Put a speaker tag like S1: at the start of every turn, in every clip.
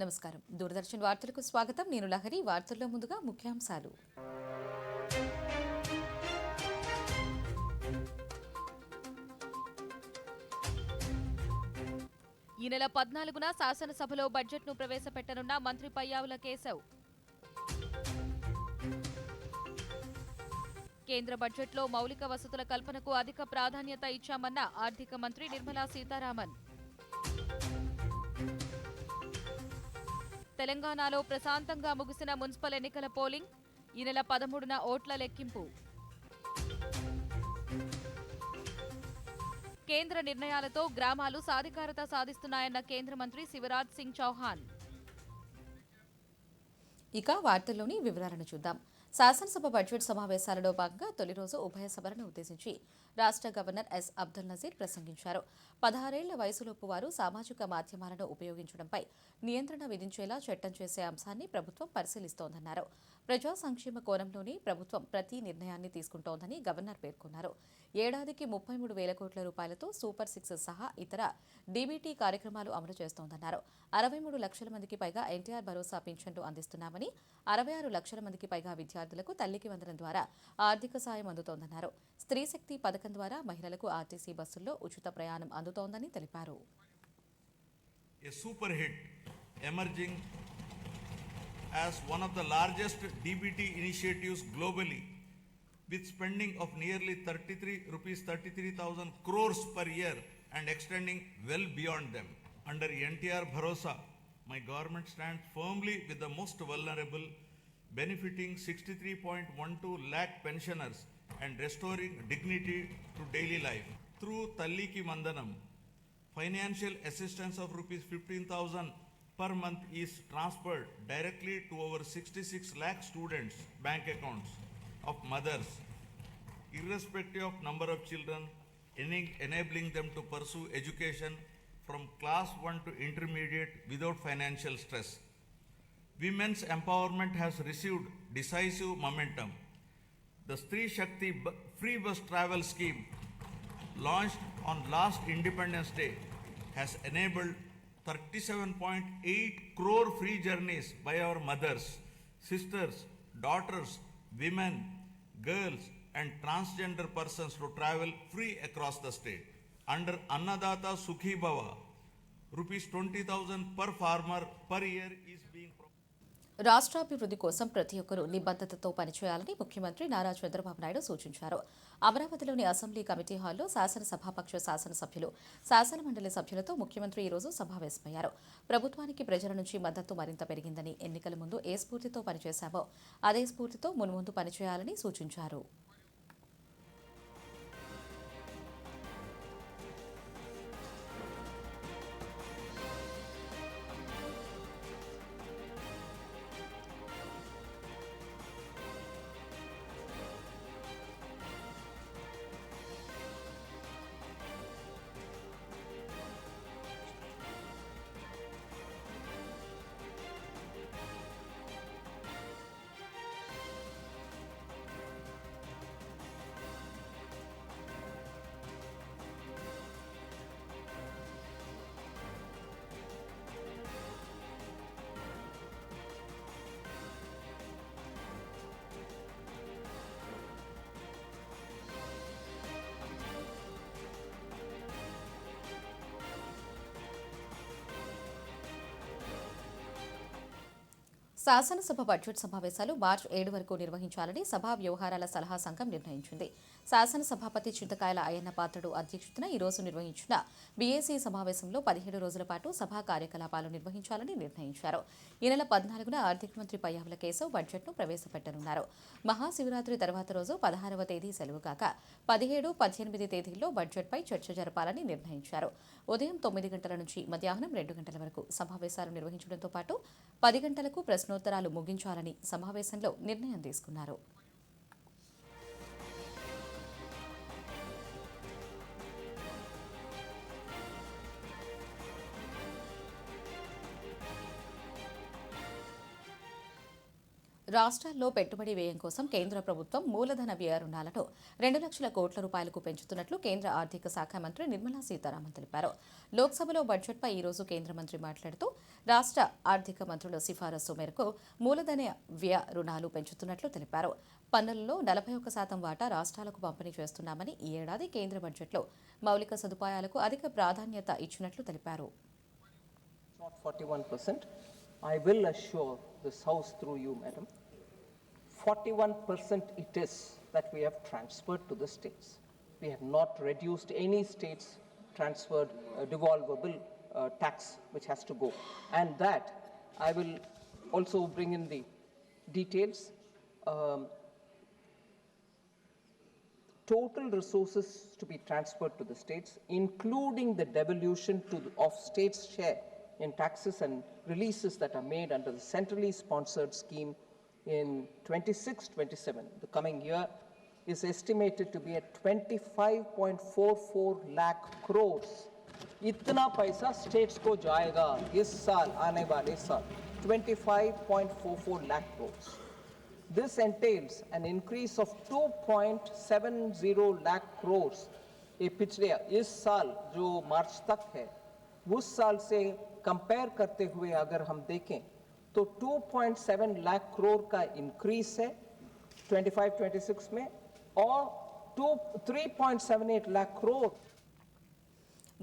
S1: నమస్కారం. దూరదర్శన్ వార్తలకు స్వాగతం. నేను లహరి. వార్తల్లో ముందుగా ముఖ్యాంశాలు.
S2: ఈ నెల 14న శాసనసభలో బడ్జెట్ను ప్రవేశపెట్టనున్న మంత్రి పయ్యావుల కేశవ్. కేంద్ర బడ్జెట్లో మౌలిక వసతుల కల్పనకు అధిక ప్రాధాన్యత ఇచ్చామన్న ఆర్థిక మంత్రి నిర్మలా సీతారామన్. తెలంగాణలో ప్రశాంతంగా ముగిసిన మున్సిపల్ ఎన్నికల పోలింగ్. ఈ నెల 13న ఓట్ల లెక్కింపు. కేంద్ర నిర్ణయాలతో గ్రామాలు సాధికారత సాధిస్తున్నాయన్న కేంద్ర మంత్రి శివరాజ్ సింగ్ చౌహాన్.
S1: ఇక వార్తల్లోని వివరాలను చూద్దాం. శాసనసభ బడ్జెట్ సమావేశాలలో భాగంగా తొలి రోజు ఉభయ సభలను ఉద్దేశించి రాష్ట్ర గవర్నర్ ఎస్ అబ్దుల్ నజీర్ ప్రసంగించారు. 16 ఏళ్ల వయసులోపు వారు సామాజిక మాధ్యమాలను ఉపయోగించడంపై నియంత్రణ విధించేలా చట్టం చేసే అంశాన్ని ప్రభుత్వం పరిశీలిస్తోందన్నారు. ప్రజా సంక్షేమ కోణంలోనే ప్రభుత్వం ప్రతి నిర్ణయాన్ని తీసుకుంటోందని గవర్నర్ పేర్కొన్నారు. ఏడాదికి 33,000 కోట్ల రూపాయలతో సూపర్ సిక్స్ సహా ఇతర డీబీటీ కార్యక్రమాలు అమలు చేస్తోందన్నారు. 63 లక్షల మందికి పైగా ఎన్టీఆర్ భరోసా పింఛన్లు అందిస్తున్నామని, 66 లక్షల మందికి పైగా విద్యార్థులకు తల్లికి వందనం ద్వారా ఆర్థిక సాయం అందుతోందన్నారు. స్త్రీ శక్తి పథకం ద్వారా మహిళలకు ఆర్టీసీ బస్సుల్లో ఉచిత ప్రయాణం అందుతోందని తెలిపారు.
S3: As one of the largest DBT initiatives globally, with spending of nearly 33,000 crores per year and extending well beyond them. Under NTR Bharosa, my government stands firmly with the most vulnerable, benefiting 63.12 lakh pensioners and restoring dignity to daily life. Through Talliki Mandanam, financial assistance of rupees 15,000 per month is transferred directly to over 66 lakh students' bank accounts of mothers, irrespective of number of children, enabling them to pursue education from class 1 to intermediate without financial stress. Women's empowerment has received decisive momentum. The Stree Shakti free bus travel scheme, launched on last Independence Day, has enabled 37.8 crore free journeys by our mothers, sisters, daughters, women, girls and transgender persons to travel free across the state. Under Annadata Sukhi Bhava, rupees 20,000 per farmer per year is being provided.
S1: రాష్ట్రాభివృద్ధి కోసం ప్రతి ఒక్కరూ నిబద్ధతతో పనిచేయాలని ముఖ్యమంత్రి నారా చంద్రబాబు నాయుడు సూచించారు. అమరావతిలోని assembly committee హాల్లో శాసనసభాపక్ష శాసనసభ్యులు, శాసనమండలి సభ్యులతో ముఖ్యమంత్రి ఈరోజు సమావేశమయ్యారు. ప్రభుత్వానికి ప్రజల నుంచి మద్దతు మరింత పెరిగిందని, ఎన్నికల ముందు ఏ స్ఫూర్తితో పనిచేశామో అదే స్ఫూర్తితో మున్ముందు పనిచేయాలని సూచించారు. శాసనసభ బడ్జెట్ సమావేశాలు మార్చి 7 వరకు నిర్వహించాలని సభా వ్యవహారాల సలహా సంఘం నిర్ణయించింది. శాసనసభాపతి చింతకాయల అయ్యన్న పాత్రుడు అధ్యక్షతన ఈ రోజు నిర్వహించిన బీఏసీ సమావేశంలో 17 రోజుల పాటు సభా కార్యకలాపాలు నిర్వహించాలని నిర్ణయించారు. ఈ నెల 14న ఆర్థిక మంత్రి పయ్యావుల కేశవ్ బడ్జెట్ను ప్రవేశపెట్టనున్నారు. మహాశివరాత్రి తర్వాత రోజు 16వ తేదీ సెలవు కాక 17, 18 తేదీల్లో బడ్జెట్పై చర్చ జరపాలని నిర్ణయించారు. ఉదయం 9 గంటల నుంచి మధ్యాహ్నం 2 గంటల వరకు సమావేశాలు నిర్వహించడంతో పాటు 10 గంటలకు ప్రశ్నోత్తరాలు ముగించాలని సమావేశంలో నిర్ణయం తీసుకున్నారు. రాష్ట్రాల్లో పెట్టుబడి వ్యయం కోసం కేంద్ర ప్రభుత్వం మూలధన వ్యయ రుణాలను 2 లక్షల కోట్ల రూపాయలకు పెంచుతున్నట్లు కేంద్ర ఆర్థిక శాఖ మంత్రి నిర్మలా సీతారామన్ తెలిపారు. లోక్సభలో బడ్జెట్పై ఈ రోజు కేంద్ర మంత్రి మాట్లాడుతూ రాష్ట్ర ఆర్థిక మంత్రుల సిఫారసు మేరకు మూలధన వ్యయ రుణాలు పెంచుతున్నట్లు తెలిపారు. పన్నులలో 41% వాటా రాష్ట్రాలకు పంపిణీ చేస్తున్నామని ఈ ఏడాది కేంద్ర బడ్జెట్లో మౌలిక సదుపాయాలకు అధిక ప్రాధాన్యత ఇచ్చినట్లు తెలిపారు.
S4: Not 41%. I will assure this House through you, Madam, 41% it is that we have transferred to the states. We have not reduced any states transferred devolvable tax which has to go. And that I will also bring in the details. Total resources to be transferred to the states, including the devolution of states' share in taxes and releases that are made under the centrally sponsored scheme in 26-27, the coming year, is estimated to be at 25.44 lakh crores. इतना पैसा states को जाएगा इस साल आने वाले साल 25.44 lakh crores. This entails an increase of 2.70 lakh crores. ये पिछले इस साल जो मार्च तक है उस साल से कंपेयर करते हुए अगर हम देखें तो 2.7 लाख करोड़ का इंक्रीज है 25-26 में और 3.78 लाख करोड़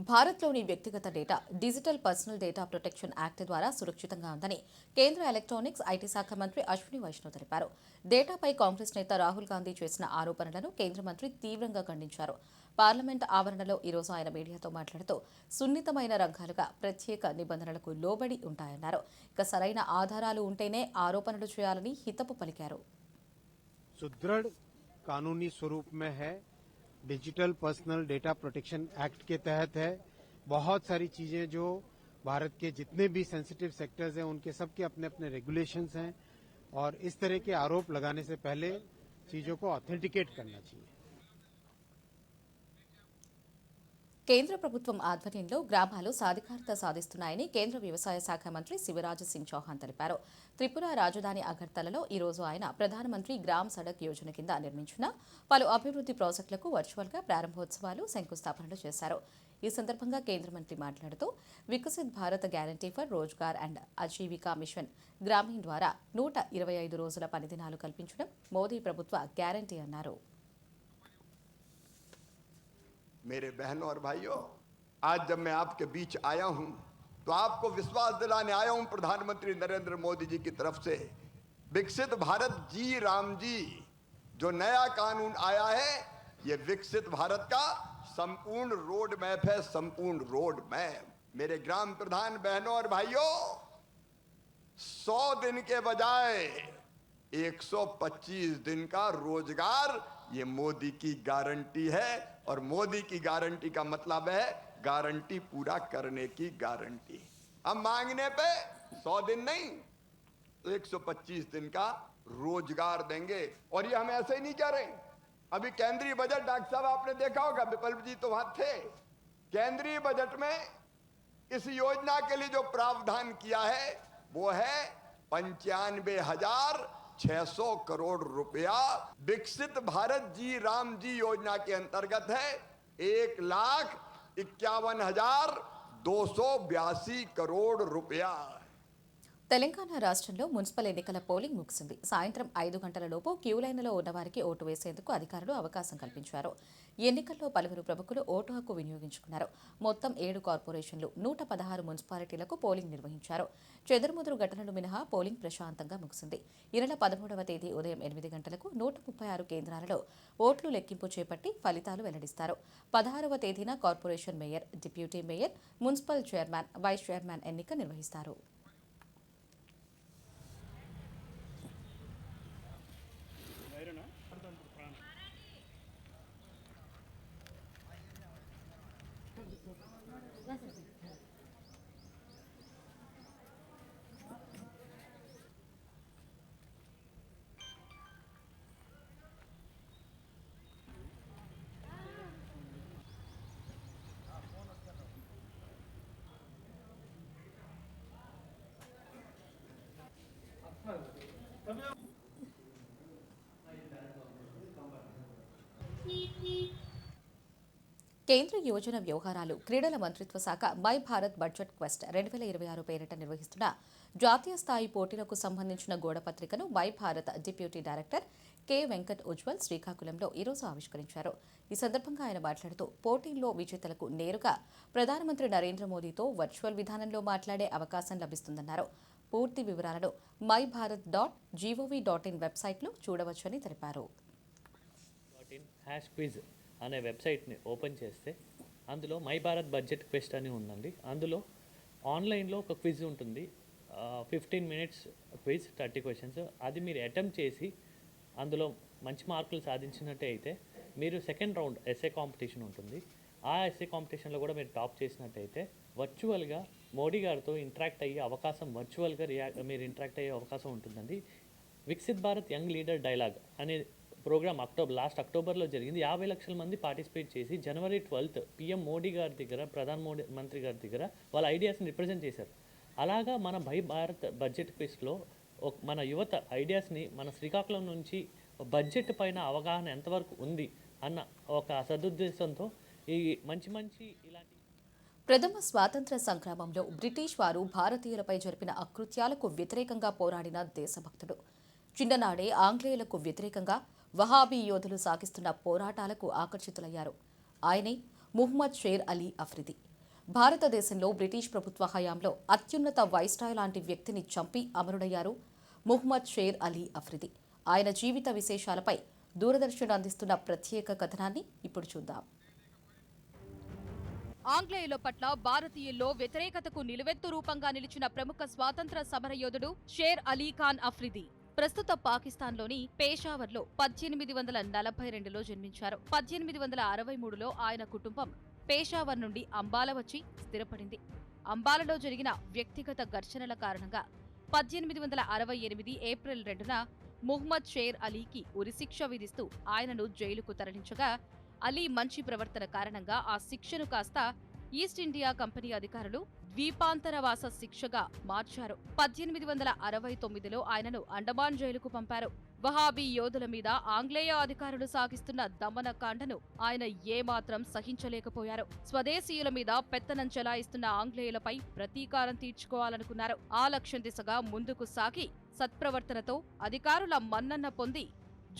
S1: భారత్లోని వ్యక్తిగత data digital personal data protection act ద్వారా సురక్షితంగా ఉందని కేంద్ర ఎలక్ట్రానిక్స్ ఐటీ శాఖ మంత్రి అశ్విని వైష్ణవ్ తెలిపారు. డేటాపై కాంగ్రెస్ నేత రాహుల్ గాంధీ చేసిన ఆరోపణలను కేంద్ర మంత్రి తీవ్రంగా ఖండించారు. పార్లమెంట్ ఆవరణలో ఈరోజు ఆయన మీడియాతో మాట్లాడుతూ సున్నితమైన రంగాలుగా ప్రత్యేక నిబంధనలకు లోబడి ఉంటాయన్నారు. ఇక సరైన ఆధారాలు ఉంటేనే ఆరోపణలు చేయాలని హితవు పలికారు.
S5: सुदृढ़ कानूनी स्वरूप में है, digital personal data protection act के तहत है. बहुत सारी चीजें जो भारत के जितने भी सेंसिटिव सेक्टर्स हैं उनके सबके अपने अपने रेगुलेशंस हैं और इस तरह के आरोप लगाने से पहले चीजों को ऑथेंटिकेट करना चाहिए.
S1: కేంద్ర ప్రభుత్వం ఆధ్వర్యంలో గ్రామాలు సాధికారత సాధిస్తున్నాయని కేంద్ర వ్యవసాయ శాఖ మంత్రి శివరాజ్ సింగ్ చౌహాన్ తెలిపారు. త్రిపుర రాజధాని అగర్తలలో ఈ రోజు ఆయన ప్రధానమంత్రి గ్రామ్ సడక్ యోజన కింద నిర్మించిన పలు అభివృద్ది ప్రాజెక్టులకు వర్చువల్గా ప్రారంభోత్సవాలు శంకుస్థాపనలు చేశారు. ఈ సందర్భంగా కేంద్ర మంత్రి మాట్లాడుతూ Viksit Bharat guarantee for Rozgar and Ajeevika mission Gramin ద్వారా 125 రోజుల పనిదినాలు కల్పించడం మోదీ ప్రభుత్వ గ్యారంటీ అన్నారు.
S6: मेरे बहनों और भाइयों, आज जब मैं आपके बीच आया हूं तो आपको विश्वास दिलाने आया हूं प्रधानमंत्री नरेंद्र मोदी जी की तरफ से विकसित भारत जी राम जी जो नया कानून आया है, ये विकसित भारत का संपूर्ण रोड मैप है, संपूर्ण रोड मैप. मेरे ग्राम प्रधान बहनों और भाइयों, 100 दिन के बजाय 125 दिन का रोजगार ये मोदी की गारंटी है और मोदी की गारंटी का मतलब है गारंटी पूरा करने की गारंटी. हम मांगने पे 100 दिन नहीं तो 125 दिन का रोजगार देंगे. और ये हम ऐसे ही नहीं कह रहे. अभी केंद्रीय बजट डॉक्टर साहब आपने देखा होगा, विपल्प जी तो वहां थे. केंद्रीय बजट में इस योजना के लिए जो प्रावधान किया है वो है 95,600 करोड़ रुपया. विकसित भारत जी राम जी योजना के अंतर्गत है 1,51,282 करोड़ रुपया.
S1: తెలంగాణ రాష్ట్రంలో మున్సిపల్ ఎన్నికల పోలింగ్ ముగిసింది. సాయంత్రం 5 గంటలలోపు క్యూ లైన్లో ఉన్నవారికి ఓటు వేసేందుకు అధికారులు అవకాశం కల్పించారు. ఎన్నికల్లో పలువురు ప్రముఖులు ఓటు హక్కు వినియోగించుకున్నారు. మొత్తం 7 కార్పొరేషన్లు 116 మున్సిపాలిటీలకు పోలింగ్ నిర్వహించారు. చెదురుముదురు ఘటనలు మినహా పోలింగ్ ప్రశాంతంగా ముగిసింది. ఈ నెల 13వ తేదీ ఉదయం 8 గంటలకు 136 కేంద్రాలలో ఓట్లు లెక్కింపు చేపట్టి ఫలితాలు వెల్లడిస్తారు. 16వ తేదీన corporation mayor, deputy mayor, municipal chairman, vice chairman ఎన్నిక నిర్వహిస్తారు. కేంద్ర యువజన వ్యవహారాలు క్రీడల మంత్రిత్వ శాఖ మై భారత్ బడ్జెట్ క్వెస్ట్ 2026 పేరిట నిర్వహిస్తున్న జాతీయ స్థాయి పోటీలకు సంబంధించిన గోడపత్రికను my Bharat deputy director K Venkat Ujjwal శ్రీకాకుళంలో ఈరోజు ఆవిష్కరించారు. ఈ సందర్భంగా ఆయన మాట్లాడుతూ పోటీల్లో విజేతలకు నేరుగా ప్రధానమంత్రి నరేంద్ర మోదీతో వర్చువల్ విధానంలో మాట్లాడే అవకాశం లభిస్తుందన్నారు. పూర్తి వివరాలను myBharat.gov.in వెబ్సైట్లో చూడవచ్చని తెలిపారు.
S7: #quiz అనే వెబ్సైట్ని ఓపెన్ చేస్తే అందులో మై భారత్ బడ్జెట్ క్వెస్ట్ అని ఉందండి. అందులో ఆన్లైన్లో ఒక క్విజ్ ఉంటుంది. 15 మినిట్స్ క్విజ్, 30 క్వశ్చన్స్. అది మీరు అటెంప్ట్ చేసి అందులో మంచి మార్కులు సాధించినట్టే అయితే మీరు సెకండ్ రౌండ్ ఎస్ఏ కాంపిటీషన్ ఉంటుంది. ఆ ఎస్ఏ కాంపిటీషన్లో కూడా మీరు టాప్ చేసినట్టయితే వర్చువల్గా మోడీ గారితో ఇంటరాక్ట్ అయ్యే అవకాశం, వర్చువల్గా మీరు ఇంటరాక్ట్ అయ్యే అవకాశం ఉంటుందండి. Viksit Bharat young leader dialogue అనే ప్రోగ్రామ్ లాస్ట్ అక్టోబర్లో జరిగింది. 50 లక్షల మంది పార్టిసిపేట్ చేసి జనవరి 12th పీఎం మోడీ గారి దగ్గర, ప్రధానమంత్రి గారి దగ్గర వాళ్ళ ఐడియాస్ని రిప్రజెంట్ చేశారు. అలాగా మన భారత్ బడ్జెట్ క్విజ్లో మన యువత ఐడియాస్ని మన శ్రీకాకుళం నుంచి బడ్జెట్ పైన అవగాహన ఎంతవరకు ఉంది అన్న ఒక సదుద్దేశంతో ఈ మంచి ఇలాంటి
S1: ప్రథమ స్వాతంత్ర్య సంగ్రామంలో బ్రిటిష్ వారు భారతీయులపై జరిపిన అకృత్యాలకు వ్యతిరేకంగా పోరాడిన దేశభక్తుడు. చిన్ననాడే ఆంగ్లేయులకు వ్యతిరేకంగా వహాబీ యోధులు సాగిస్తున్న పోరాటాలకు ఆకర్షితులయ్యారు. ఆయనే ముహమ్మద్ షేర్ అలీ అఫ్రిది. భారతదేశంలో బ్రిటిష్ ప్రభుత్వ హయాంలో అత్యున్నత వైస్రాయ్ లాంటి వ్యక్తిని చంపి అమరుడయ్యారు ముహమ్మద్ షేర్ అలీ అఫ్రిది. ఆయన జీవిత విశేషాలపై దూరదర్శన్ అందిస్తున్న ప్రత్యేక కథనాన్ని ఇప్పుడు చూద్దాం.
S2: ఆంగ్లేయుల పట్ల భారతీయుల్లో వ్యతిరేకతకు నిలువెత్తు రూపంగా నిలిచిన ప్రముఖ స్వాతంత్ర సమరయోధుడు షేర్ అలీ ఖాన్ అఫ్రిది ప్రస్తుత పాకిస్తాన్లోని పేషావర్లో 1842లో జన్మించారు. 1863లో ఆయన కుటుంబం పేషావర్ నుండి అంబాల వచ్చి స్థిరపడింది. అంబాలలో జరిగిన వ్యక్తిగత ఘర్షణల కారణంగా 1868 ఏప్రిల్ 2న ముహమ్మద్ షేర్ అలీకి ఉరిశిక్ష విధిస్తూ ఆయనను జైలుకు తరలించగా అలీ మంచి ప్రవర్తన కారణంగా ఆ శిక్షను కాస్త ఈస్ట్ ఇండియా కంపెనీ అధికారులు ద్వీపాంతరవాస శిక్షగా మార్చారు. 1869లో ఆయనను అండమాన్ జైలుకు పంపారు. వహాబీ యోధుల మీద ఆంగ్లేయ అధికారులు సాగిస్తున్న దమనకాండను ఆయన ఏమాత్రం సహించలేకపోయారు. స్వదేశీయుల మీద పెత్తనం చెలాయిస్తున్న ఆంగ్లేయులపై ప్రతీకారం తీర్చుకోవాలనుకున్నారు. ఆ లక్ష్యం దిశగా ముందుకు సాగి సత్ప్రవర్తనతో అధికారుల మన్నన పొంది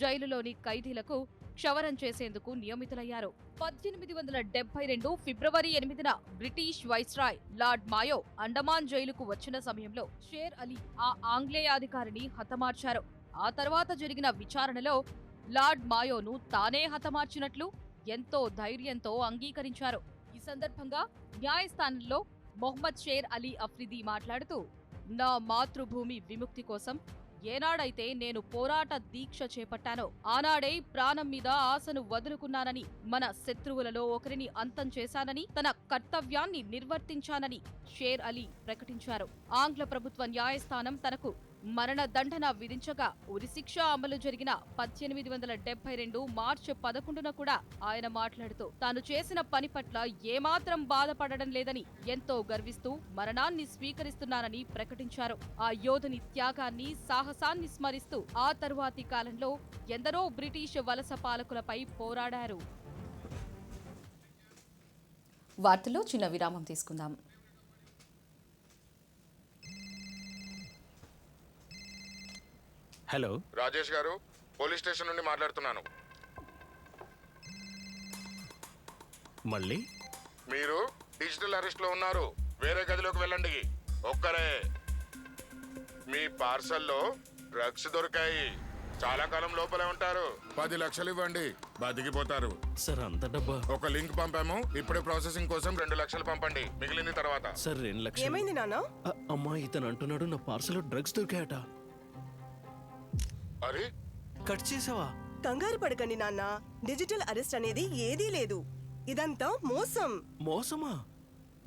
S2: జైలులోని ఖైదీలకు క్షవరం చేసేందుకు నియమితులయ్యారు. 1872 ఫిబ్రవరి 8న బ్రిటిష్ వైస్రాయ్ లార్డ్ మాయో అండమాన్ జైలుకు వచ్చిన సమయంలో షేర్ అలీ ఆ ఆంగ్లేయాధికారిని హతమార్చారు. ఆ తర్వాత జరిగిన విచారణలో లార్డ్ మాయోను తానే హతమార్చినట్లు ఎంతో ధైర్యంతో అంగీకరించారు. ఈ సందర్భంగా న్యాయస్థానంలో మొహమ్మద్ షేర్ అలీ అఫ్రిది మాట్లాడుతూ, నా మాతృభూమి విముక్తి కోసం ఏనాడైతే నేను పోరాట దీక్ష చేపట్టానో ఆనాడే ప్రాణం మీద ఆశను వదులుకున్నానని, మన శత్రువులలో ఒకరిని అంతం చేశానని, తన కర్తవ్యాన్ని నిర్వర్తించానని షేర్ అలీ ప్రకటించారు. ఆంగ్ల ప్రభుత్వ న్యాయస్థానం తనకు మరణదండన విధించగా ఉరిశిక్ష అమలు జరిగిన 1872 మార్చి 11న కూడా ఆయన మాట్లాడుతూ తాను చేసిన పని పట్ల ఏమాత్రం బాధపడడం లేదని, ఎంతో గర్విస్తూ మరణాన్ని స్వీకరిస్తున్నానని ప్రకటించారు. ఆ యోధుని త్యాగాన్ని, సాహసాన్ని స్మరిస్తూ ఆ తరువాతి కాలంలో ఎందరో బ్రిటిష్ వలస పాలకులపై పోరాడారు.
S1: వార్తల్లో చిన్న విరామం తీసుకుందాం.
S8: హలో,
S9: రాజేష్ గారు, పోలీస్ స్టేషన్ నుండి మాట్లాడుతున్నాను.
S8: మళ్ళీ
S9: మీరు డిజిటల్ అరెస్ట్ లో ఉన్నారు. వేరే గదిలోకి వెళ్ళండి. ఒక్కరే. మీ పార్సల్లో డ్రగ్స్ దొరికాయి. చాలా కాలం లోపలే ఉంటారు. 10 లక్షలు ఇవ్వండి, బతికిపోతారు.
S8: సార్, అంత డబ్బా?
S9: ఒక లింక్ పంపాము, ఇప్పుడే ప్రాసెసింగ్ కోసం 2 లక్షలు పంపండి, మిగిలింది తర్వాత.
S8: సార్, 2 లక్షలు.
S10: ఏమైంది నాన్న?
S8: అమ్మా, ఇతను అంటున్నాడు నా పార్సల్ డ్రగ్స్ దొరికాయట.
S9: అరే,
S8: కట్ చేసావా?
S10: కంగారు పడకండి నాన్న, డిజిటల్ అరెస్ట్ అనేది ఏదీ లేదు. ఇదంతా మోసం.
S8: మోసమా?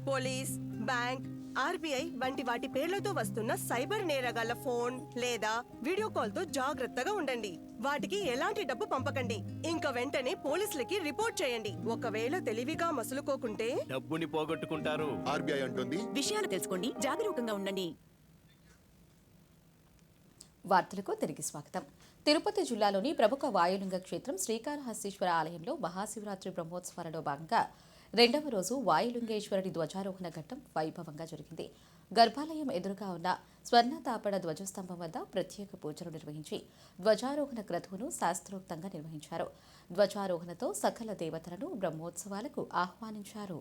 S10: పోలీస్, బ్యాంక్, ఆర్బీఐ వంటి వాటి పేర్లతో వస్తున్న సైబర్ నేరగాళ్ల ఫోన్ లేదా వీడియో కాల్ తో జాగ్రత్తగా ఉండండి. వాటికి ఎలాంటి డబ్బు పంపకండి. ఇంకా వెంటనే పోలీసులకి రిపోర్ట్ చేయండి. ఒకవేళ తెలివిగా మసులుకోకుంటే
S8: డబ్బుని పోగొట్టుకుంటారు.
S9: ఆర్బీఐ అంటుంది.
S11: విషయాలు తెలుసుకోండి, జాగరూకంగా ఉండండి.
S1: వార్తలకు తిరిగి స్వాగతం. తిరుపతి జిల్లాలోని ప్రముఖ వాయులింగ క్షేత్రం శ్రీకాళహస్తీశ్వర ఆలయంలో మహాశివరాత్రి బ్రహ్మోత్సవాలలో భాగంగా రెండవ రోజు వాయులింగేశ్వరుడి ధ్వజారోహణ ఘట్టం వైభవంగా జరిగింది. గర్భాలయం ఎదురుగా ఉన్న స్వర్ణ తాపడ ధ్వజస్తంభం వద్ద ప్రత్యేక పూజలు నిర్వహించి ధ్వజారోహణ క్రతువును శాస్త్రోక్తంగా నిర్వహించారు. ధ్వజారోహణతో సకల దేవతలను బ్రహ్మోత్సవాలకు ఆహ్వానించారు.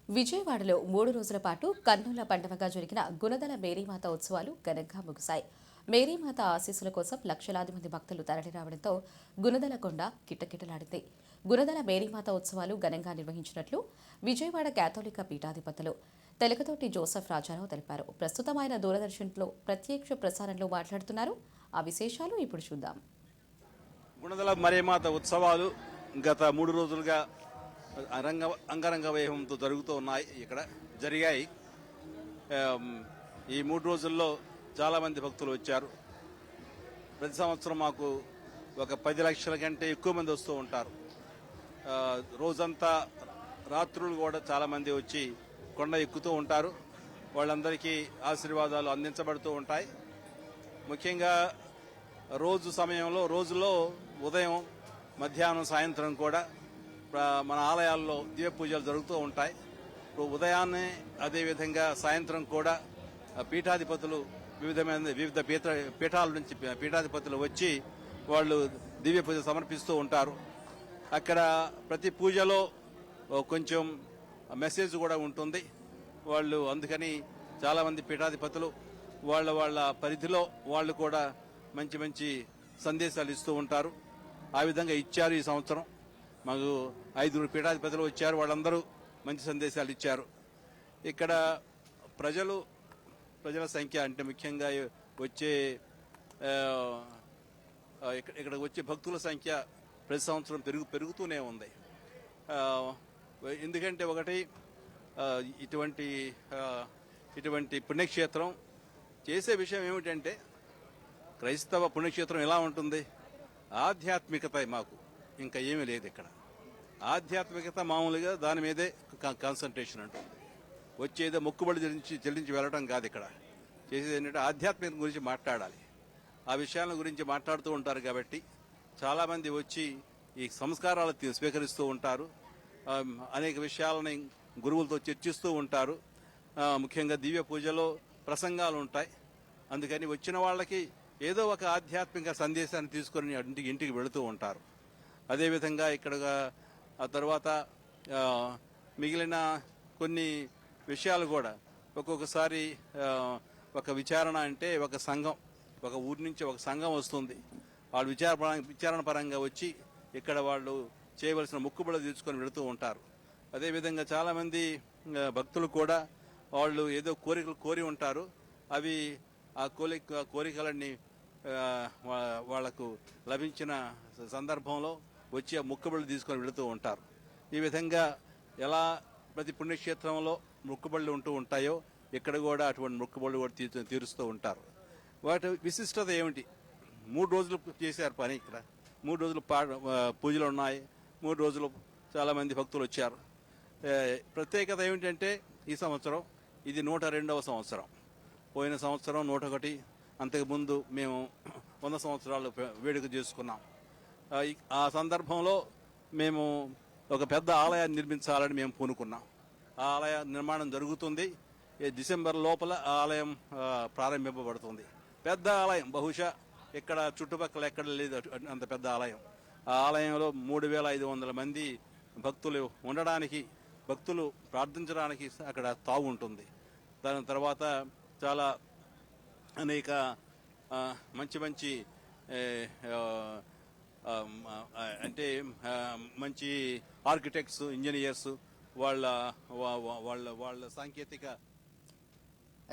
S1: విజయవాడలో 3 రోజుల పాటు కన్నుల పండుగగా జరిగిన గుణదల మేరీమాత ఉత్సవాలు ఘనంగా ముగిశాయి. మేరీమాత ఆశీస్సుల కోసం లక్షలాది మంది భక్తులు తరలిరావడంతో గుణదల కొండ కిటకిటలాడింది. గుణదల మేరీమాత ఉత్సవాలు ఘనంగా నిర్వహించినట్లు విజయవాడ కేథోలిక పీఠాధిపతులు తెలకతోటి జోసెఫ్ రాజారావు తెలిపారు. ప్రస్తుతం ఆయన దూరదర్శన్లో ప్రత్యక్ష ప్రసారంలో మాట్లాడుతున్నారు. ఆ విశేషాలు ఇప్పుడు చూద్దాం.
S12: గుణదల మేరీమాత ఉత్సవాలు గత 3 రోజులుగా అంగరంగ వైభవంతో జరుగుతూ ఉన్నాయి. ఇక్కడ జరిగాయి. ఈ 3 రోజుల్లో చాలామంది భక్తులు వచ్చారు. ప్రతి సంవత్సరం మాకు ఒక 10 లక్షల కంటే ఎక్కువ మంది వస్తూ ఉంటారు. రోజంతా రాత్రులు కూడా చాలామంది వచ్చి కొండ ఎక్కుతూ ఉంటారు. వాళ్ళందరికీ ఆశీర్వాదాలు అందించబడుతూ ఉంటాయి. ముఖ్యంగా రోజులో ఉదయం, మధ్యాహ్నం, సాయంత్రం కూడా మన ఆలయాల్లో దివ్య పూజలు జరుగుతూ ఉంటాయి. ఉదయాన్నే అదేవిధంగా సాయంత్రం కూడా పీఠాధిపతులు వివిధ పీఠాల నుంచి పీఠాధిపతులు వచ్చి వాళ్ళు దివ్య పూజ సమర్పిస్తూ ఉంటారు. అక్కడ ప్రతి పూజలో కొంచెం మెసేజ్ కూడా ఉంటుంది. వాళ్ళు అందుకని చాలామంది పీఠాధిపతులు వాళ్ళ పరిధిలో వాళ్ళు కూడా మంచి సందేశాలు ఇస్తూ ఉంటారు. ఆ విధంగా ఇచ్చారు. ఈ సంవత్సరం మాకు 5 పీఠాధిపతులు వచ్చారు. వాళ్ళందరూ మంచి సందేశాలు ఇచ్చారు. ఇక్కడ ప్రజల సంఖ్య అంటే ముఖ్యంగా ఇక్కడికి వచ్చే భక్తుల సంఖ్య ప్రతి సంవత్సరం పెరుగుతూనే ఉంది. ఎందుకంటే ఒకటి ఇటువంటి పుణ్యక్షేత్రం చేసే విషయం ఏమిటంటే, క్రైస్తవ పుణ్యక్షేత్రం ఎలా ఉంటుంది, ఆధ్యాత్మికత మాకు ఇంకా ఏమీ లేదు. ఇక్కడ ఆధ్యాత్మికత మామూలుగా దాని మీదే కాన్సన్ట్రేషన్ ఉంటుంది. వచ్చేదో మొక్కుబడి చెల్లించి వెళ్ళడం కాదు. ఇక్కడ చేసేది ఏంటంటే ఆధ్యాత్మికత గురించి మాట్లాడాలి. ఆ విషయాల గురించి మాట్లాడుతూ ఉంటారు. కాబట్టి చాలామంది వచ్చి ఈ సంస్కారాలు స్వీకరిస్తూ ఉంటారు. అనేక విషయాలని గురువులతో చర్చిస్తూ ఉంటారు. ముఖ్యంగా దివ్య పూజలో ప్రసంగాలు ఉంటాయి. అందుకని వచ్చిన వాళ్ళకి ఏదో ఒక ఆధ్యాత్మిక సందేశాన్ని తీసుకొని ఇంటికి వెళుతూ ఉంటారు. అదేవిధంగా ఇక్కడ ఆ తర్వాత మిగిలిన కొన్ని విషయాలు కూడా ఒక్కొక్కసారి ఒక విచారణ అంటే ఒక ఊరి నుంచి ఒక సంఘం వస్తుంది. వాళ్ళు విచారణ పరంగా వచ్చి ఇక్కడ వాళ్ళు చేయవలసిన మొక్కుబడులు తీసుకొని వెళుతూ ఉంటారు. అదేవిధంగా చాలామంది భక్తులు కూడా వాళ్ళు ఏదో కోరికలు కోరి ఉంటారు. అవి ఆ కోరికలన్నీ వాళ్లకు లభించిన సందర్భంలో వచ్చి ఆ మొక్కుబడులు తీసుకొని వెళుతూ ఉంటారు. ఈ విధంగా ఎలా ప్రతి పుణ్యక్షేత్రంలో మొక్కుబడులు ఉంటూ ఉంటాయో ఇక్కడ కూడా అటువంటి మొక్కుబడులు కూడా తీరుస్తూ ఉంటారు. వాటి విశిష్టత ఏమిటి? 3 రోజులు చేశారు పని. ఇక్కడ 3 రోజులు పూజలు ఉన్నాయి. 3 రోజులు చాలామంది భక్తులు వచ్చారు. ప్రత్యేకత ఏమిటంటే ఈ సంవత్సరం ఇది 102వ సంవత్సరం. పోయిన సంవత్సరం 101, అంతకుముందు మేము 100 సంవత్సరాలు వేడుక చేసుకున్నాం. ఆ సందర్భంలో మేము ఒక పెద్ద ఆలయాన్ని నిర్మించాలని మేము పూనుకున్నాం. ఆ ఆలయ నిర్మాణం జరుగుతుంది. డిసెంబర్ లోపల ఆలయం ప్రారంభింపబడుతుంది. పెద్ద ఆలయం, బహుశా ఇక్కడ చుట్టుపక్కల ఎక్కడ లేదు అంత పెద్ద ఆలయం. ఆ ఆలయంలో 3500 మంది భక్తులు ఉండడానికి, భక్తులు ప్రార్థించడానికి అక్కడ తావు ఉంటుంది. దాని తర్వాత చాలా అనేక మంచి అంటే మంచి ఆర్కిటెక్ట్స్, ఇంజనీర్స్ వాళ్ళ వాళ్ళ సాంకేతిక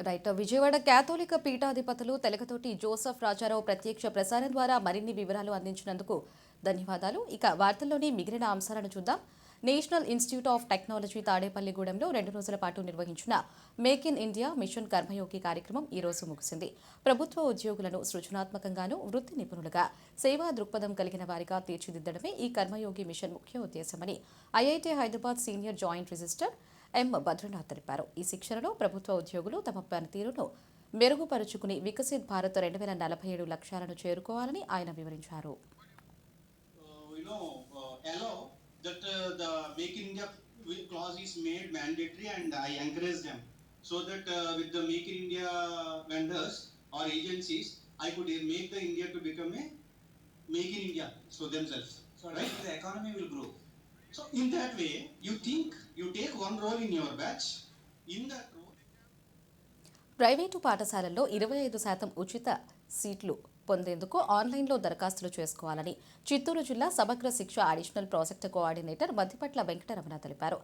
S1: రైట్. విజయవాడ కేథోలిక పీఠాధిపతులు తెలకతోటి జోసెఫ్ రాజారావు ప్రత్యక్ష ప్రసారం ద్వారా మరిన్ని వివరాలు అందించినందుకు ధన్యవాదాలు. ఇక వార్తల్లోని మిగిలిన అంశాలను చూద్దాం. నేషనల్ ఇన్స్టిట్యూట్ ఆఫ్ టెక్నాలజీ తాడేపల్లిగూడెంలో 2 రోజుల పాటు నిర్వహించిన మేక్ ఇన్ ఇండియా మిషన్ కర్మయోగి కార్యక్రమం ఈ రోజు ముగిసింది. ప్రభుత్వ ఉద్యోగులను సృజనాత్మకంగానూ, వృత్తి నిపుణులుగా, సేవా దృక్పథం కలిగిన వారిగా తీర్చిదిద్దడమే ఈ కర్మయోగి మిషన్ ముఖ్య ఉద్దేశమని IIT Hyderabad senior joint register M Bhadranath తెలిపారు. ఈ శిక్షణలో ప్రభుత్వ ఉద్యోగులు తమ పనితీరును మెరుగుపరుచుకుని వికసిత్ భారత్ 2047 లక్ష్యాలను చేరుకోవాలని ఆయన వివరించారు.
S13: That the Make in India clause is made mandatory, and I encourage them so that with the Make in India vendors or agencies, I could make the India to become a Make in India, so themselves. So right, the economy will grow. So in that way, you think you take one role in your batch. In that role,
S1: private పాఠశాలల్లో 25% ఉచిత సీట్లు పొందేందుకు ఆన్లైన్లో దరఖాస్తులు చేసుకోవాలని చిత్తూరు జిల్లా సమగ్ర శిక్ష additional project coordinator Maddipatla Venkataramana తెలిపారు.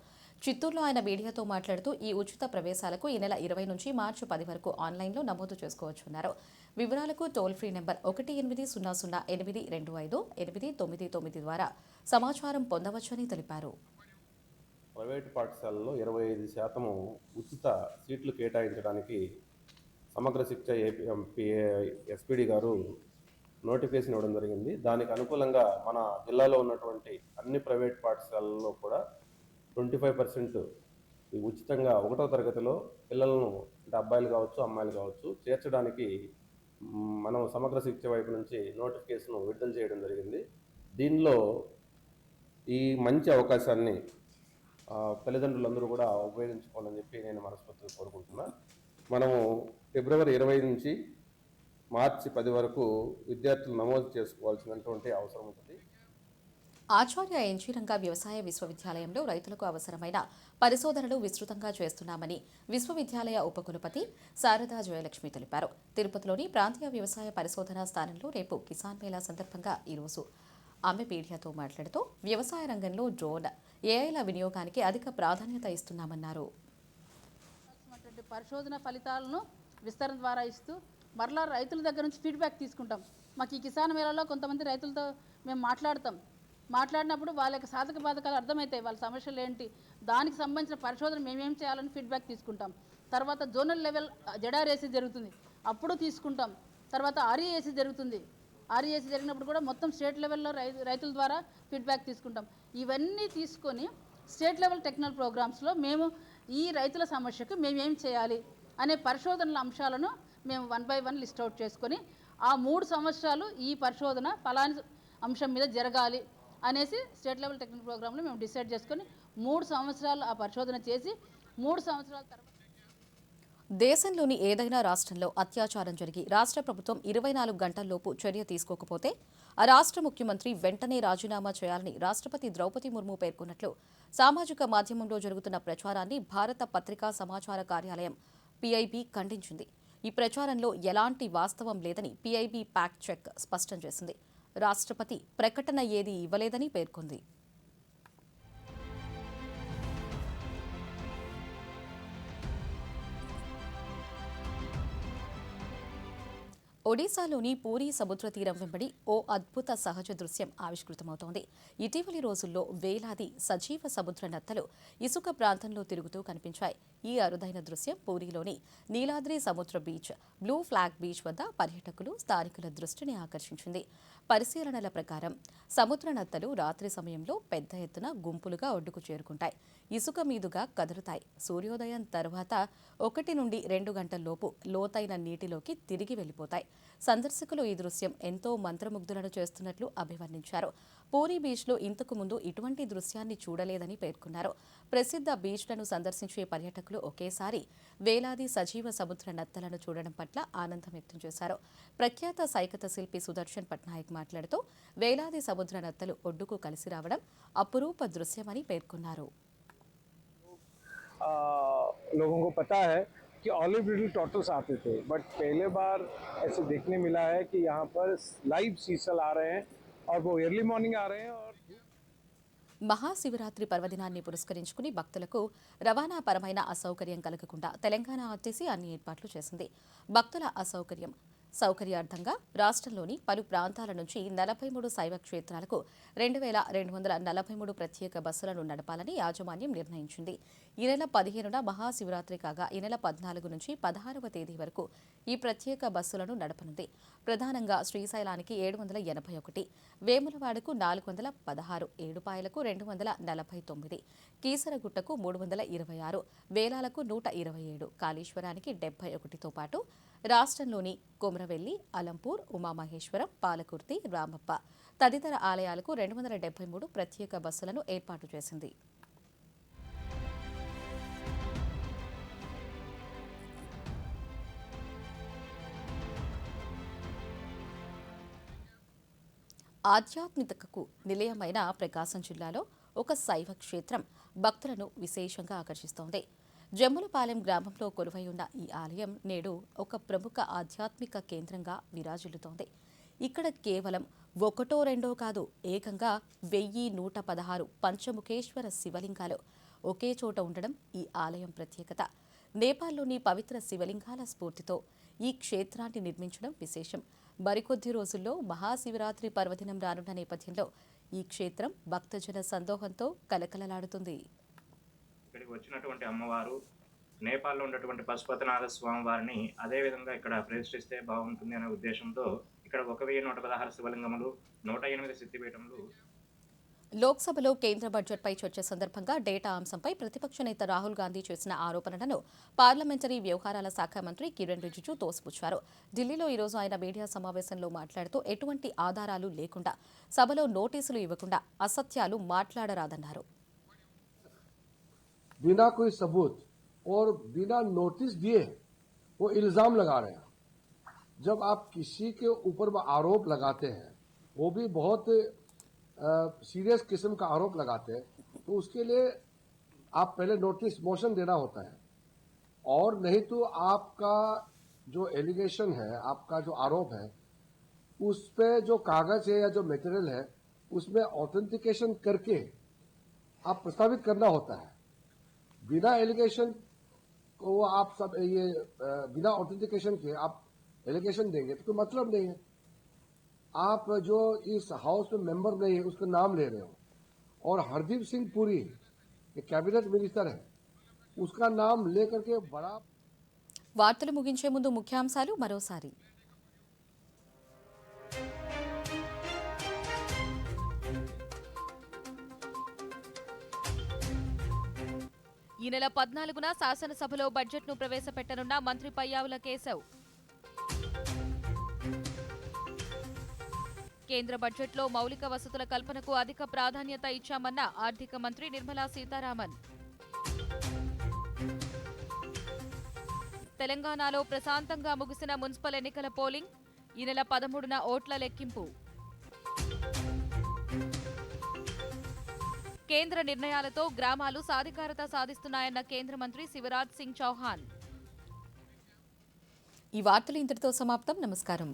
S1: చిత్తూరులో ఆయన మీడియాతో మాట్లాడుతూ ఈ ఉచిత ప్రవేశాలకు ఈ నెల 20 నుంచి మార్చి 10 వరకు ఆన్లైన్లో నమోదు చేసుకోవచ్చున్నారు. వివరాలకు టోల్ ఫ్రీ నెంబర్ 1800825899 ద్వారా సమాచారం పొందవచ్చని తెలిపారు.
S14: ప్రైవేటు పాఠశాలలో 25% ఉచిత సీట్లు కేటాయించడానికి సమగ్ర శిక్ష ఎస్పీడీ గారు నోటిఫికేషన్ ఇవ్వడం జరిగింది. దానికి అనుకూలంగా మన జిల్లాలో ఉన్నటువంటి అన్ని ప్రైవేట్ పాఠశాలల్లో కూడా 25% ఉచితంగా 1వ తరగతిలో పిల్లలను, అంటే అబ్బాయిలు కావచ్చు, అమ్మాయిలు కావచ్చు, చేర్చడానికి మనం సమగ్ర శిక్ష వైపు నుంచి నోటిఫికేషన్ విడుదల చేయడం జరిగింది. దీనిలో ఈ మంచి అవకాశాన్ని తల్లిదండ్రులందరూ కూడా ఉపయోగించుకోవాలని చెప్పి నేను మనస్ఫూర్తిగా కోరుకుంటున్నా. మనము ఫిబ్రవరి 20 నుంచి మార్చి 10 వరకు విద్యార్థులు నమోదు చేసుకోవాల్సినటువంటి అవసరం ఉంటుంది.
S1: ఆచార్య ఎన్జీ వ్యవసాయ విశ్వవిద్యాలయంలో రైతులకు అవసరమైన పరిశోధనలు విస్తృతంగా చేస్తున్నామని విశ్వవిద్యాలయ ఉపకులపతి శారదా జయలక్ష్మి తెలిపారు. తిరుపతిలోని ప్రాంతీయ వ్యవసాయ పరిశోధనా స్థానంలో రేపు కిసాన్ మేళా సందర్భంగా ఈరోజు ఆమె మీడియాతో మాట్లాడుతూ వ్యవసాయ రంగంలో డ్రోన్, ఏఐల వినియోగానికి అధిక ప్రాధాన్యత ఇస్తున్నామన్నారు.
S15: పరిశోధన ఫలితాలను విస్తరణ ద్వారా ఇస్తూ మరలా రైతుల దగ్గర నుంచి ఫీడ్బ్యాక్ తీసుకుంటాం. మాకు ఈ కిసాన్ మేళాలో కొంతమంది రైతులతో మేము మాట్లాడినప్పుడు వాళ్ళ యొక్క సాధక బాధకాలు అర్థమవుతాయి, వాళ్ళ సమస్యలు ఏంటి, దానికి సంబంధించిన పరిశోధన మేమేం చేయాలని ఫీడ్బ్యాక్ తీసుకుంటాం. తర్వాత జోనల్ లెవెల్ జడారేసీ జరుగుతుంది, అప్పుడు తీసుకుంటాం. తర్వాత ఆర్ఈఏసీ జరుగుతుంది, ఆర్ఈఏసీ జరిగినప్పుడు కూడా మొత్తం స్టేట్ లెవెల్లో రైతుల ద్వారా ఫీడ్బ్యాక్ తీసుకుంటాం. ఇవన్నీ తీసుకొని స్టేట్ లెవెల్ టెక్నికల్ ప్రోగ్రామ్స్లో మేము ఈ రైతుల సమస్యకు మేమేం చేయాలి అనే పరిశోధనల అంశాలను మేము 1 by 1 లిస్ట్ అవుట్ చేసుకొని ఆ 3 సంవత్సరాలు ఈ పరిశోధన ఫలాని అంశం మీద జరగాలి అనేసి స్టేట్ లెవెల్ టెక్నికల్ ప్రోగ్రాంలో మేము డిసైడ్ చేసుకొని 3 సంవత్సరాలు ఆ పరిశోధన చేసి 3 సంవత్సరాల తర్వాత
S1: దేశంలోని ఏదైనా రాష్ట్రంలో అత్యాచారం జరిగి రాష్ట్ర ప్రభుత్వం 24 గంటల్లోపు చర్య తీసుకోకపోతే ఆ రాష్ట్ర ముఖ్యమంత్రి వెంటనే రాజీనామా చేయాలని రాష్ట్రపతి ద్రౌపది ముర్ము పేర్కొన్నట్లు సామాజిక మాధ్యమంలో జరుగుతున్న ప్రచారాన్ని భారత పత్రికా సమాచార కార్యాలయం పీఐబీ ఖండించింది. ఈ ప్రచారంలో ఎలాంటి వాస్తవం లేదని పీఐబీ ఫ్యాక్ట్ చెక్ స్పష్టం చేసింది. రాష్ట్రపతి ప్రకటన ఏదీ ఇవ్వలేదని పేర్కొంది. ఒడిశాలోని పూరీ సముద్ర తీరం వెంబడి ఓ అద్భుత సహజ దృశ్యం ఆవిష్కృతమవుతోంది. ఇటీవలి రోజుల్లో వేలాది సజీవ సముద్ర నత్తలు ఇసుక ప్రాంతంలో తిరుగుతూ కనిపించాయి. ఈ అరుదైన దృశ్యం పూరీలోని నీలాద్రి సముద్ర బీచ్, బ్లూ ఫ్లాగ్ బీచ్ వద్ద పర్యాటకులు, స్థానికుల దృష్టిని ఆకర్షించింది. పరిశీలనల ప్రకారం సముద్ర నత్తలు రాత్రి సమయంలో పెద్ద ఎత్తున గుంపులుగా ఒడ్డుకు చేరుకుంటాయి, ఇసుక మీదుగా కదులుతాయి. సూర్యోదయం తర్వాత 1 నుండి 2 గంటల్లోపు లోతైన నీటిలోకి తిరిగి వెళ్లిపోతాయి. సందర్శకులు ఈ దృశ్యం ఎంతో మంత్రముగ్ధులను చేస్తున్నట్లు అభివర్ణించారు. పూరీ బీచ్లో ఇంతకు ముందు ఇటువంటి దృశ్యాన్ని చూడలేదని పేర్కొన్నారు. ప్రసిద్ధ బీచ్లను సందర్శించే పర్యాటకులు ఒకేసారి వేలాది సజీవ సముద్ర నత్తలను చూడడం పట్ల ఆనందం వ్యక్తం చేశారు. ప్రఖ్యాత సైకత శిల్పి సుదర్శన్ పట్నాయక్ మాట్లాడుతూ వేలాది సముద్ర నత్తలు ఒడ్డుకు కలిసి రావడం అపురూప దృశ్యమని పేర్కొన్నారు.
S16: लोगों को पता है कि ऑलिव रिडल टॉर्टल्स आते थे, बट पहले बार ऐसे देखने मिला है कि यहाँ पर लाइव सीसल आ रहे हैं और वो अर्ली मॉर्निंग आ रहे हैं और
S1: మహాశివరాత్రి పర్వదినాన్ని పురస్కరించుకుని భక్తులకు రవాణా పరమైన అసౌకర్యం కలగకుండా తెలంగాణ ఆర్టీసీ అన్ని ఏర్పాట్లు చేసింది. భక్తుల సౌకర్యార్థంగా రాష్ట్రంలోని పలు ప్రాంతాల నుంచి 43 శైవ క్షేత్రాలకు 2243 ప్రత్యేక బస్సులను నడపాలని యాజమాన్యం నిర్ణయించింది. ఈ నెల 15న మహాశివరాత్రి కాగా ఈ నెల 14 నుంచి 16వ తేదీ వరకు ఈ ప్రత్యేక బస్సులను నడపనుంది. ప్రధానంగా శ్రీశైలానికి 781, వేములవాడకు 416, ఏడుపాయలకు 249, కీసరగుట్టకు 326, వేలాలకు 127, కాళేశ్వరానికి 71తో పాటు రాష్ట్రంలోని కొమరవెల్లి, అలంపూర్, ఉమామహేశ్వరం, పాలకుర్తి, రామప్ప తదితర ఆలయాలకు 273 ప్రత్యేక బస్సులను ఏర్పాటు చేసింది. ఆధ్యాత్మికతకు నిలయమైన ప్రకాశం జిల్లాలో ఒక శైవ క్షేత్రం భక్తులను విశేషంగా ఆకర్షిస్తోంది. జమ్ములపాలెం గ్రామంలో కొలువై ఉన్న ఈ ఆలయం నేడు ఒక ప్రముఖ ఆధ్యాత్మిక కేంద్రంగా విరాజిల్లుతోంది. ఇక్కడ కేవలం ఒకటో రెండో కాదు, ఏకంగా 1116 పంచముఖేశ్వర శివలింగాలు ఒకే చోట ఉండడం ఈ ఆలయం ప్రత్యేకత. నేపాల్లోని పవిత్ర శివలింగాల స్ఫూర్తితో ఈ క్షేత్రాన్ని నిర్మించడం విశేషం. మరికొద్ది రోజుల్లో మహాశివరాత్రి పర్వదినం రానున్న నేపథ్యంలో ఈ క్షేత్రం భక్తజన సందోహంతో కలకలలాడుతుంది.
S17: ఇక్కడికి వచ్చినటువంటి అమ్మవారు నేపాల్లో ఉన్నటువంటి పశుపతినాథ స్వామి వారిని అదేవిధంగా ఇక్కడ ప్రతిష్ఠిస్తే బాగుంటుంది అనే ఉద్దేశంతో ఇక్కడ 1116 శివలింగములు, 108 శక్తిపీఠములు.
S1: లోక్సభలో కేంద్ర బడ్జెట్పై చర్చ సందర్భంగా డేటా అంశంపై ప్రతిపక్ష నేత రాహుల్ గాంధీ చేసిన ఆరోపణలను పార్లమెంటరీ వ్యవహారాల శాఖ మంత్రి కిరణ్ రిజిజు తోసిపుచ్చారు. ఢిల్లీలో ఈరోజు ఆయన మీడియా సమావేశంలో మాట్లాడుతూ ఎటువంటి ఆధారాలు లేకుండా సభలో నోటీసులు ఇవ్వకుండా అసత్యాలు మాట్లాడరాదన్నారు.
S18: बिना कोई सबूत और बिना नोटिस दिए वो इल्जाम लगा रहे हैं. जब आप किसी के ऊपर आरोप लगाते हैं, वो भी बहुत सीरियस किस्म का आरोप लगाते हैं, तो उसके लिए आप पहले नोटिस मोशन देना होता है. और नहीं तो आपका जो एलिगेशन है, आपका जो आरोप है, उस पे जो कागज है या जो मटेरियल है उसमें ऑथेंटिकेशन करके आप प्रस्तावित करना होता है. बिना एलिगेशन को आप सब ये बिना ऑथेंटिकेशन के आप एलिगेशन देंगे तो कोई मतलब नहीं है. आप जो इस हाउस में मेंबर नहीं है उसका नाम ले रहे हो, और हरदीप सिंह पुरी ये कैबिनेट मिनिस्टर है, उसका नाम लेकर के बड़ा.
S1: వార్తలు ముగించే ముందు ముఖ్యాంశాలు మరోసారి.
S2: ఈ నెల 14న శాసనసభలో బడ్జెట్ను ప్రవేశపెట్టనున్న మంత్రి పయ్యావుల కేశవ్. కేంద్ర బడ్జెట్లో మౌలిక వసతుల కల్పనకు అధిక ప్రాధాన్యత ఇచ్చామన్న ఆర్థిక మంత్రి నిర్మలా సీతారామన్. తెలంగాణలో ప్రశాంతంగా ముగిసిన మున్సిపల్ ఎన్నికల పోలింగ్. ఈ నెల 13న ఓట్ల లెక్కింపు. కేంద్ర నిర్ణయాలతో గ్రామాలు సాధికారత సాధిస్తున్నాయన్న కేంద్ర మంత్రి శివరాజ్ సింగ్ చౌహాన్.
S1: ఈ వార్తలు ఇంతటితో సమాప్తం. నమస్కారం.